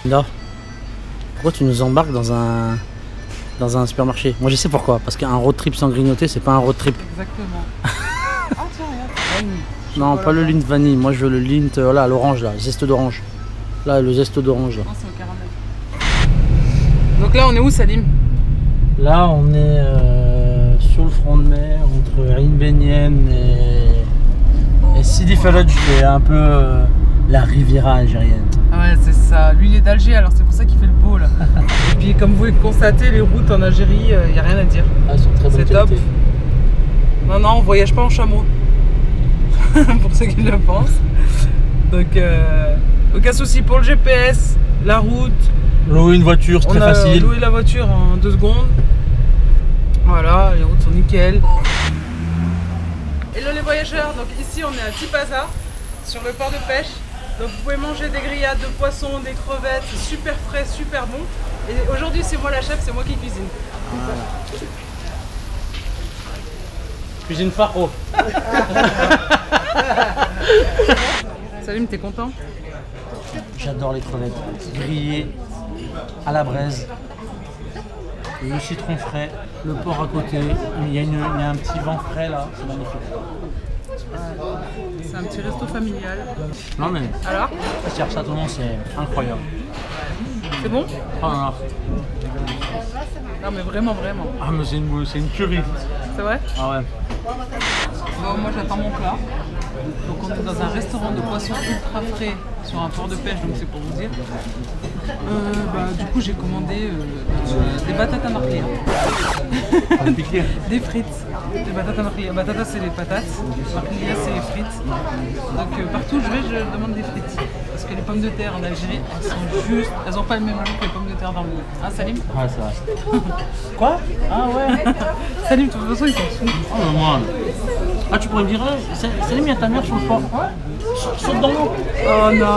Là, pourquoi tu nous embarques dans un supermarché? Moi je sais pourquoi, parce qu'un road trip sans grignoter c'est pas un road trip. Exactement. Ah tiens, regarde. Non, pas le lint vanille, moi je veux le lint, voilà, l'orange là, zeste d'orange. Là, le zeste d'orange là. Non, c'est au caramel. Donc là on est où, Salim? Là on est sur le front de mer, entre Ain Benyen et Sidi Falaj, qui est un peu la Riviera algérienne. Ah ouais, c'est ça. Lui il est d'Alger, alors c'est pour ça qu'il fait le beau là. Et puis comme vous pouvez le constater, les routes en Algérie, il n'y a rien à dire. Ah, elles sont très bonnes. C'est top. Non, non, on voyage pas en chameau. Pour ceux qui le pensent. Donc aucun souci pour le GPS, la route. Louer une voiture, c'est très facile. On a loué la voiture en 2 secondes. Voilà, les routes sont nickel. Hello les voyageurs, donc ici on est à Tipaza, sur le port de pêche. Donc vous pouvez manger des grillades de poissons, des crevettes, c'est super frais, super bon. Et aujourd'hui c'est moi la chef, c'est moi qui cuisine. Voilà. Cuisine Faro. Salim, t'es content? J'adore les crevettes grillées à la braise, le citron frais, le porc à côté, il y a un petit vent frais là, c'est magnifique. C'est un petit resto familial. Non mais, Alors? je cherche ça tout le monde, c'est incroyable. C'est bon? Oh non, non. Non mais vraiment, vraiment. Ah mais c'est une tuerie. C'est vrai? Ah ouais. Bon, moi j'attends mon plat. Donc on est dans un restaurant de poissons ultra frais sur un port de pêche, donc c'est pour vous dire. Du coup j'ai commandé des batatas marquées. Des frites. Des batatas marquées. Batatas c'est les patates, marquées c'est les frites. Donc partout où je vais, je demande des frites. Parce que les pommes de terre en Algérie, elles ont pas le même goût que les pommes de terre dans le monde. Hein Salim? Ah c'est vrai. Quoi? Ah ouais. Salim, de toute façon ils s'en foutent. Oh mais moi. Ah tu pourrais me dire, Salim, il y a ta mère sur le port. Saute dans l'eau. Oh non.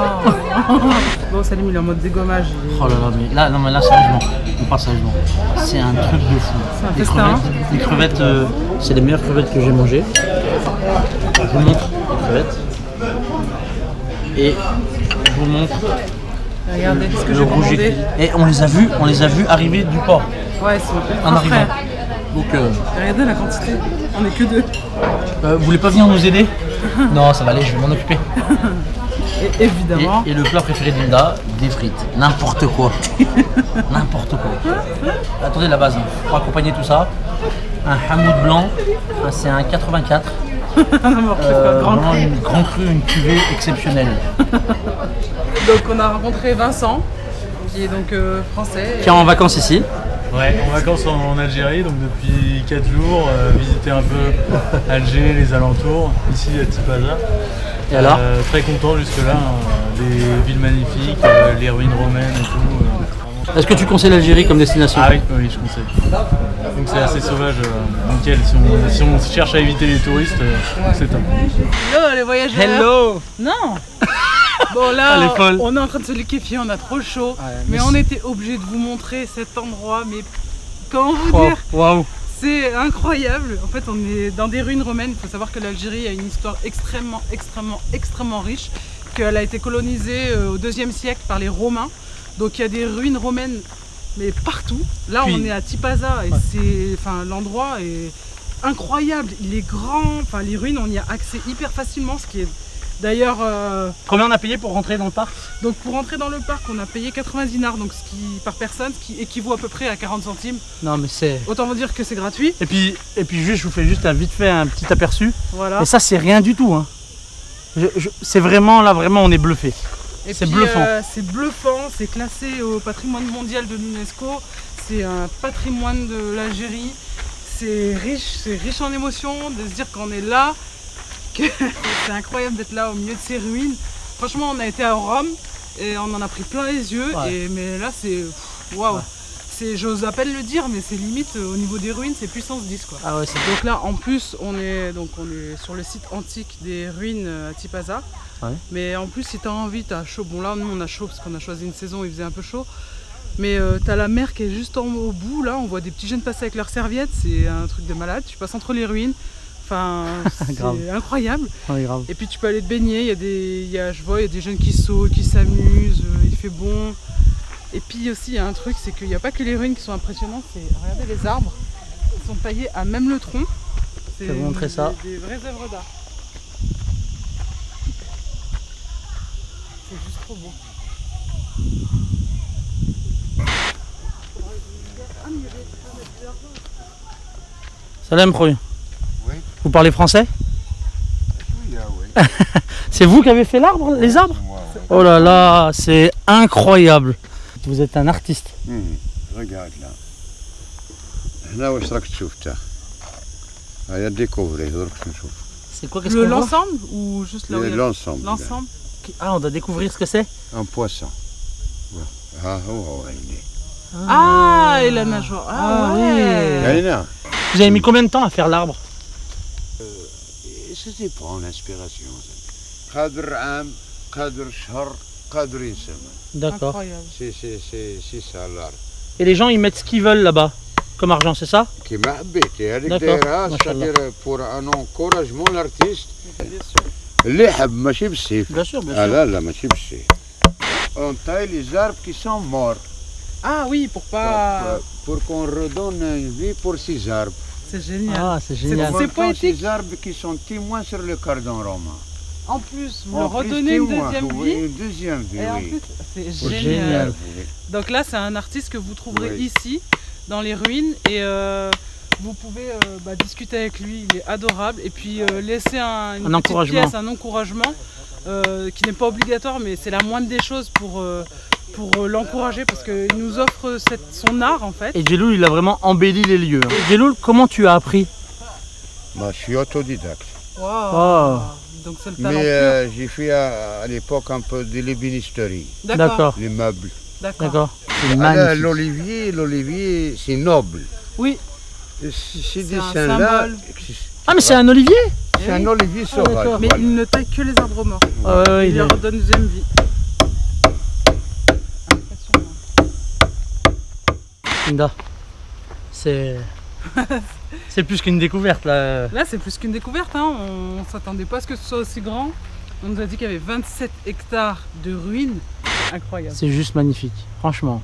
Bon Salim il est en mode dégommage. Oh là là, mais là sérieusement, on parle sérieusement. C'est un truc de fou. C'est un festin. Les crevettes, c'est les meilleures crevettes que j'ai mangées. Je vous montre les crevettes. Et je vous montre Regardez ce que le j'ai rouge commandé. et on les a vus arriver du port. Ouais, c'est En ultra arrivant. frais. Donc Regardez la quantité, on est que 2. vous voulez pas venir nous aider? Non, ça va aller, je vais m'en occuper. Et évidemment. Et le plat préféré de Linda, des frites. N'importe quoi. N'importe quoi. Attendez la base, hein. Pour accompagner tout ça, un hamoud blanc, c'est un 84. Vraiment une grand cru, une cuvée exceptionnelle. Donc on a rencontré Vincent, qui est donc français. Qui est en vacances ici. Ouais, en vacances en Algérie, donc depuis 4 jours, visiter un peu Alger, les alentours, ici à Tipaza. Et alors très content jusque-là, hein, des villes magnifiques, les ruines romaines et tout. Est-ce que tu conseilles l'Algérie comme destination? Ah oui, oui, je conseille. Donc c'est assez sauvage, nickel, si on cherche à éviter les touristes, c'est top. Hello les voyageurs. Hello. Non. Bon là, Elle est folle. on est en train de se liquéfier, on a trop chaud. Ouais, mais on était obligé de vous montrer cet endroit, mais comment vous dire? Waouh. C'est incroyable. En fait, on est dans des ruines romaines. Il faut savoir que l'Algérie a une histoire extrêmement riche, qu'elle a été colonisée au IIe siècle par les Romains. Donc il y a des ruines romaines, mais partout. Là, on est à Tipaza et l'endroit est incroyable. Il est grand. Enfin, les ruines, on y a accès hyper facilement, ce qui est d'ailleurs. Combien on a payé pour rentrer dans le parc? Donc pour rentrer dans le parc, on a payé 80 dinars, donc par personne, ce qui équivaut à peu près à 40 centimes. Non mais c'est... Autant vous dire que c'est gratuit. Et puis juste, je vous fais juste vite fait un petit aperçu. Voilà. Et ça c'est rien du tout. Hein. C'est vraiment là, vraiment on est bluffé. C'est bluffant. C'est bluffant, c'est classé au patrimoine mondial de l'UNESCO. C'est un patrimoine de l'Algérie. C'est riche en émotions de se dire qu'on est là. C'est incroyable d'être là au milieu de ces ruines. Franchement, on a été à Rome et on en a pris plein les yeux. Ouais. Mais là, c'est waouh. Ouais. J'ose à peine le dire, mais c'est limite au niveau des ruines, c'est puissance 10 quoi. Ah ouais, donc là, en plus, on est sur le site antique des ruines à Tipaza. Ouais. Mais en plus, si tu as envie, tu as chaud. Bon, là, nous, on a chaud parce qu'on a choisi une saison où il faisait un peu chaud. Mais tu as la mer qui est juste au bout. Là, on voit des petits jeunes passer avec leurs serviettes. C'est un truc de malade. Tu passes entre les ruines. Enfin, Grave. c'est incroyable. Ouais, grave. Et puis tu peux aller te baigner, je vois, il y a des jeunes qui sautent, qui s'amusent, il fait bon. Et puis aussi, il y a un truc, c'est qu'il n'y a pas que les ruines qui sont impressionnantes, c'est regardez les arbres, ils sont taillés à même le tronc. Je vais vous montrer ça. Des vraies œuvres d'art. C'est juste trop beau. Salam Khoy. Oui. Vous parlez français? Oui, oui. C'est vous qui avez fait l'arbre, les arbres? Moi, ouais. Oh là là, c'est incroyable. Vous êtes un artiste. Regarde là. هنا واش راك تشوف تا هيا ديكوفري درك نشوف C'est quoi, qu'est-ce qu'on voit? L'ensemble ou juste là où il y a l'ensemble l'ensemble? Ah, on doit découvrir ce que c'est. un poisson ها هو عيني Ah, et la nageoire. Ah, Ah, ouais. كاينه Vous avez mis combien de temps à faire l'arbre? ça dépend l'inspiration قادر عام قادر شهر قادر سنه D'accord. Incroyable. c'est ça l'art Et les gens ils mettent ce qu'ils veulent là-bas, comme argent, c'est ça? كيما حبيتي هذيك D'accord. دايرها ما شاء الله. c'est-à-dire pour un encouragement l'artiste Bien sûr. اللي يحب ماشي بالسيف Bien sûr, bien Ah sûr. là, là, ماشي بالسيف on taille les arbres qui sont morts Ah oui, pour pas. Donc, pour qu'on redonne une vie pour ces arbres. C'est génial. Ah, c'est génial. C'est poétique. Ces arbres qui sont témoins sur le cardon romain. En plus, vous En leur plus, redonnez une témoins, deuxième oui, vie. Une deuxième vie, Et en oui. plus, c'est Génial. génial. Oui. Donc là, c'est un artiste que vous trouverez Oui. ici, dans les ruines. Et vous pouvez discuter avec lui, il est adorable. Et puis laisser une Un petite encouragement. pièce, un encouragement qui n'est pas obligatoire, mais c'est la moindre des choses pour l'encourager parce qu'il nous offre son art en fait. Et Djeloul il a vraiment embelli les lieux. hein. Djeloul, comment tu as appris? Moi, je suis autodidacte. Wow. Oh. Donc c'est le talent Mais pur. j'ai fait à l'époque un peu de l'ébénisterie, D'accord, les meubles. d'accord. C'est Ah, magnifique. L'olivier, c'est noble. Oui, Ces C'est un dessins-là, symbole. Ah, mais c'est un olivier? c'est un olivier d'accord. sauvage. mais voilà. il ne taille que les arbres morts. Ah, ouais, ouais, Il il leur est- redonne une deuxième vie. Impressionnant. Linda, c'est c'est plus qu'une découverte là. Là, c'est plus qu'une découverte. Hein. On ne s'attendait pas à ce que ce soit aussi grand. On nous a dit qu'il y avait 27 hectares de ruines. Incroyable. C'est juste magnifique, franchement.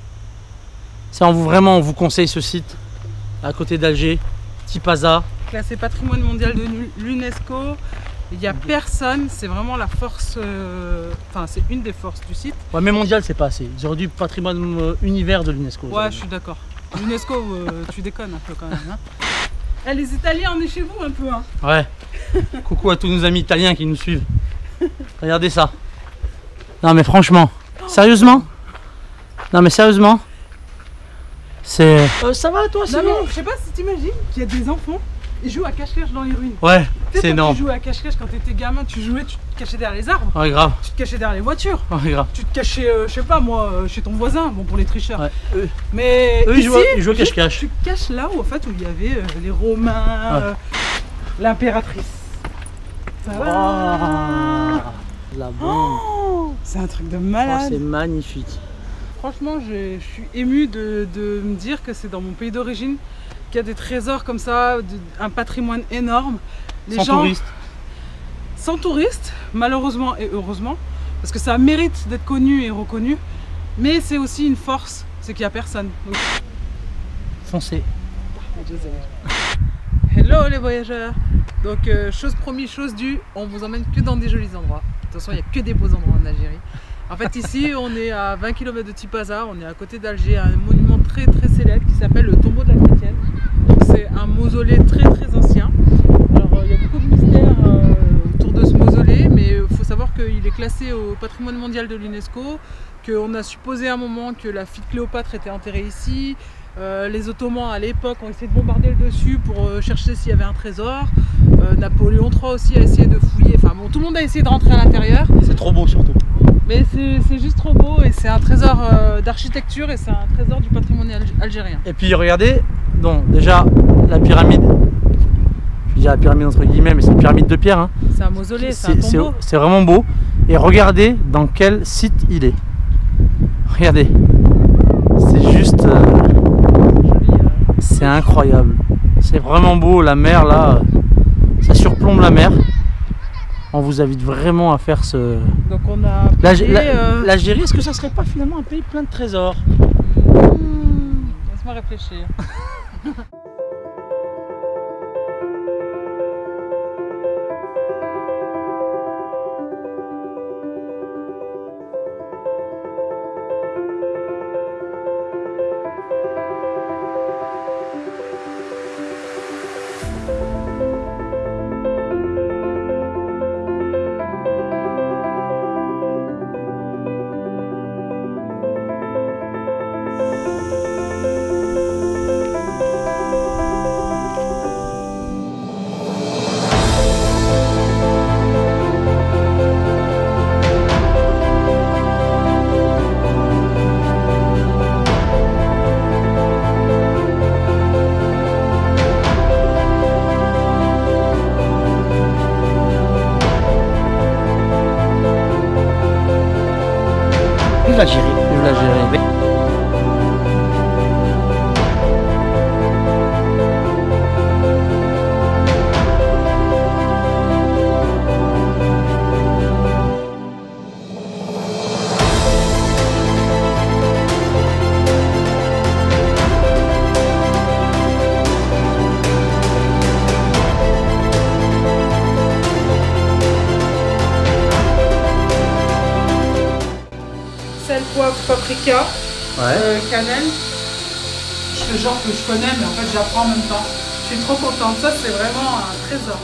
Ça, on vous conseille ce site à côté d'Alger, Tipaza. Classé patrimoine mondial de l'UNESCO. Il n'y a personne. C'est vraiment la force. Enfin, c'est une des forces du site. Ouais, mais mondial, c'est pas assez. Ils auraient dû patrimoine univers de l'UNESCO. Ouais, je suis d'accord. L'UNESCO, tu déconnes un peu quand même. Hein. Eh, les Italiens, on est chez vous un peu. Hein. Ouais. Coucou à tous nos amis italiens qui nous suivent. Regardez ça. Non mais franchement, sérieusement? Non mais sérieusement? C'est... ça va toi, c'est Non, mais bon? je sais pas si t'imagines qu'il y a des enfants, ils jouent à cache-cache dans les ruines. Ouais, Tu sais, c'est toi, énorme. Tu jouais à cache-cache quand t'étais gamin, tu jouais, tu te cachais derrière les arbres, Ouais, grave. tu te cachais derrière les voitures, Ouais, grave. tu te cachais, je sais pas moi, chez ton voisin, bon pour les tricheurs. Ouais. Mais Eux, ils ici, jouent au cache-cache. Tu te caches là où, en fait, où il y avait les Romains, Ouais. l'impératrice. Oh, la bombe. Oh, c'est un truc de Oh, malade. c'est magnifique. Franchement, je suis émue de me dire que c'est dans mon pays d'origine qu'il y a des trésors comme ça, un patrimoine énorme. Les Sans gens, touristes. sans touristes, malheureusement et heureusement, parce que ça mérite d'être connu et reconnu, mais c'est aussi une force, c'est qu'il n'y a personne. Donc, Foncez. hello les voyageurs. Donc chose promise, chose due, on vous emmène que dans des jolis endroits. De toute façon, il n'y a que des beaux endroits en Algérie. En fait ici, on est à 20 km de Tipaza, on est à côté d'Alger, un monument très très célèbre qui s'appelle le tombeau de la Chrétienne. Donc c'est un mausolée très très ancien. Alors il y a beaucoup de mystères autour de ce mausolée, mais il faut savoir qu'il est classé au patrimoine mondial de l'UNESCO, qu'on a supposé à un moment que la fille de Cléopâtre était enterrée ici. Les Ottomans à l'époque ont essayé de bombarder le dessus pour chercher s'il y avait un trésor. Napoléon III aussi a essayé de fouiller. Enfin bon, tout le monde a essayé de rentrer à l'intérieur. C'est trop beau surtout. Mais c'est juste trop beau et c'est un trésor d'architecture et c'est un trésor du patrimoine algérien. Et puis regardez, donc déjà la pyramide, je dis la pyramide entre guillemets, mais c'est une pyramide de pierre. Hein. C'est un mausolée, c'est un tombeau. C'est vraiment beau. Et regardez dans quel site il est. Regardez. C'est juste... Joli, c'est incroyable. C'est vraiment beau, la mer là, ça surplombe la mer. On vous invite vraiment à faire ce... Donc on a... L'Algérie, est-ce que ça serait pas finalement un pays plein de trésors? Laisse-moi réfléchir. Vive l'Algérie. Vive l'Algérie. Sel, poivre, paprika, Ouais. cannelle. Je fais genre que je connais, mais en fait j'apprends en même temps. Je suis trop contente. Ça, c'est vraiment un trésor.